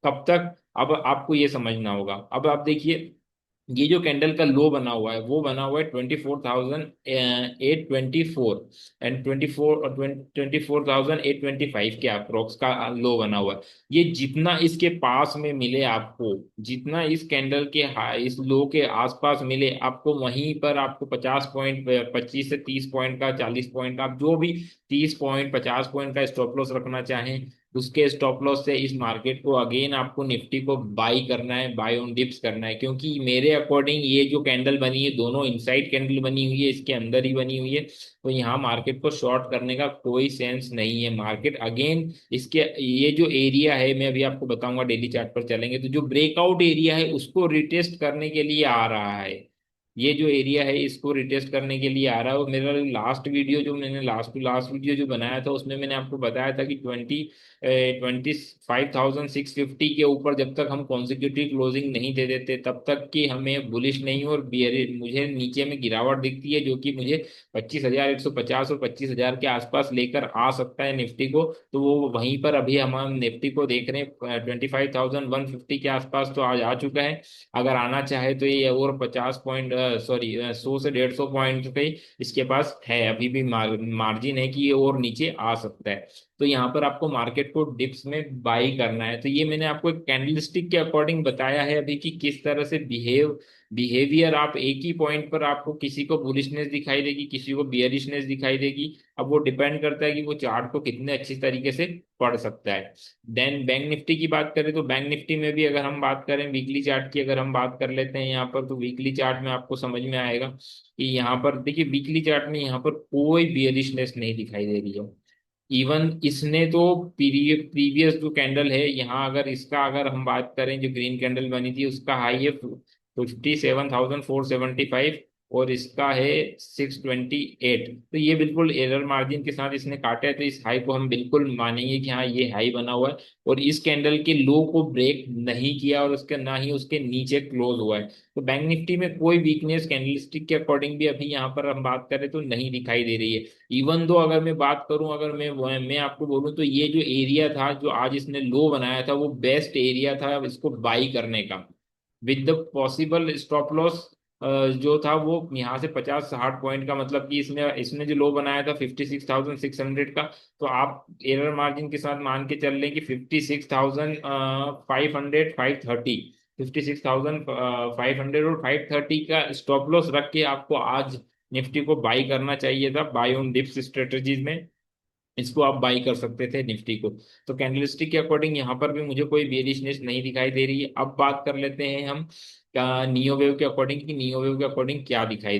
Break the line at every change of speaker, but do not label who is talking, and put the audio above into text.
कब तक, अब आपको ये समझना होगा। अब आप देखिए, ये जो कैंडल का लो बना हुआ है वो बना हुआ है 24,824 एंड 24,825 के अप्रोक्स का लो बना हुआ है। ये जितना इसके पास में मिले आपको, जितना इस कैंडल के इस लो के आसपास मिले आपको, वहीं पर आपको 50 पॉइंट, 25 से 30 पॉइंट का, 40 पॉइंट का, आप जो भी 30 पॉइंट 50 पॉइंट का स्टॉप लॉस रखना चाहें, उसके स्टॉप लॉस से इस मार्केट को अगेन आपको निफ्टी को बाई करना है, बाय ऑन डिप्स करना है। क्योंकि मेरे अकॉर्डिंग ये जो कैंडल बनी है, दोनों इनसाइड कैंडल बनी हुई है, इसके अंदर ही बनी हुई है, तो यहाँ मार्केट को शॉर्ट करने का कोई सेंस नहीं है। मार्केट अगेन इसके, ये जो एरिया है मैं अभी आपको बताऊंगा, डेली चार्ट पर चलेंगे तो जो ब्रेकआउट एरिया है उसको रिटेस्ट करने के लिए आ रहा है। ये जो एरिया है इसको रिटेस्ट करने के लिए आ रहा है। और मेरा लास्ट वीडियो जो मैंने लास्ट टू लास्ट वीडियो जो बनाया था उसमें मैंने आपको बताया था कि 25,650 के ऊपर जब तक हम कॉन्जिक्यूटिव क्लोजिंग नहीं दे देते तब तक कि हमें बुलिश नहीं और बियरिश, मुझे नीचे में गिरावट दिखती है जो कि मुझे 25,150 और 25,000 के आसपास लेकर आ सकता है निफ्टी को। तो वो वहीं पर अभी हम निफ्टी को देख रहे हैं 25,150 के आसपास तो आज आ चुका है। अगर आना चाहे तो ये और 50 पॉइंट, सॉरी 100 से 150 पॉइंट पे इसके पास है, अभी भी मार्जिन है कि ये और नीचे आ सकता है। तो यहाँ पर आपको मार्केट को डिप्स में बाई करना है। तो ये मैंने आपको एक कैंडलस्टिक के अकॉर्डिंग बताया है अभी कि किस तरह से बिहेवियर, आप एक ही पॉइंट पर आपको किसी को बुलिशनेस दिखाई देगी, किसी को बियरिशनेस दिखाई देगी। अब वो डिपेंड करता है कि वो चार्ट को कितने अच्छी तरीके से पढ़ सकता है। देन बैंक निफ्टी की बात करें तो बैंक निफ्टी में भी अगर हम बात करें वीकली चार्ट की, अगर हम बात कर लेते हैं यहाँ पर, तो वीकली चार्ट में आपको समझ में आएगा कि यहाँ पर देखिए, वीकली चार्ट में यहाँ पर कोई बियरिशनेस नहीं दिखाई दे रही है। इवन इसने तो प्रीवियस जो कैंडल है यहाँ, अगर इसका अगर हम बात करें, जो ग्रीन कैंडल बनी थी उसका हाई है 57,475 और इसका है 628। तो ये बिल्कुल एरर मार्जिन के साथ इसने काटा है, तो इस हाई को हम बिल्कुल मानेंगे कि हाँ ये हाई बना हुआ है। और इस कैंडल के लो को ब्रेक नहीं किया और उसके ना ही उसके नीचे क्लोज हुआ है। तो बैंक निफ्टी में कोई वीकनेस कैंडलस्टिक के अकॉर्डिंग भी अभी यहाँ पर हम बात करें तो नहीं दिखाई दे रही है। इवन दो अगर मैं बात करूं, अगर मैं आपको बोलूं तो ये जो एरिया था जो आज इसने लो बनाया था वो बेस्ट एरिया था इसको बाई करने का, with the possible stop loss जो था वो यहाँ से 50-60 पॉइंट का, मतलब कि इसने इसने जो लो बनाया था 56,600 का, तो आप एरर मार्जिन के साथ मान के चल लें कि 56,500 530, 56,500 और 530 का स्टॉप लॉस रख के आपको आज निफ्टी को बाई करना चाहिए था, बाई ऑन डिप्स स्ट्रेटजीज में इसको आप बाई कर सकते थे निफ्टी को। तो कैंडलस्टिक के अकॉर्डिंग यहाँ पर भी मुझे कोई बेरिशनेस नहीं दिखाई दे रही है। अब बात कर लेते हैं हम नियो वेव के अकॉर्डिंग कि नियो वेव के अकॉर्डिंग क्या दिखाई